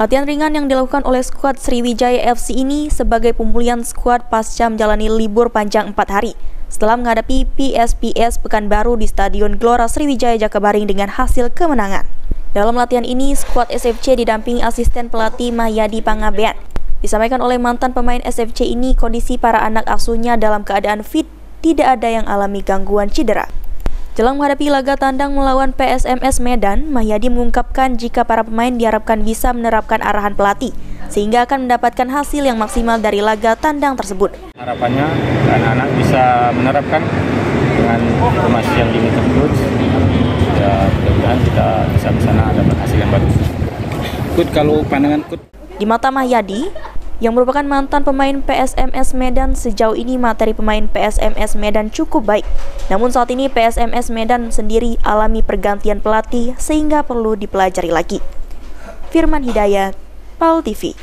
Latihan ringan yang dilakukan oleh skuad Sriwijaya FC ini sebagai pemulihan skuad pasca menjalani libur panjang 4 hari setelah menghadapi PSPS Pekanbaru di Stadion Gelora Sriwijaya Jakabaring dengan hasil kemenangan. Dalam latihan ini, skuad SFC didampingi asisten pelatih Mahyadi Pangabean. Disampaikan oleh mantan pemain SFC ini, kondisi para anak asuhnya dalam keadaan fit, tidak ada yang alami gangguan cedera. Jelang menghadapi laga tandang melawan PSMS Medan, Mahyadi mengungkapkan jika para pemain diharapkan bisa menerapkan arahan pelatih, sehingga akan mendapatkan hasil yang maksimal dari laga tandang tersebut. Harapannya anak-anak bisa menerapkan dengan informasi yang diminta coach, ya mudah-mudahan kita bisa ke sana ada hasil yang bagus. Kalau pandangan di mata Mahyadi, yang merupakan mantan pemain PSMS Medan, sejauh ini materi pemain PSMS Medan cukup baik. Namun saat ini PSMS Medan sendiri alami pergantian pelatih sehingga perlu dipelajari lagi. Firman Hidayat, PAL TV.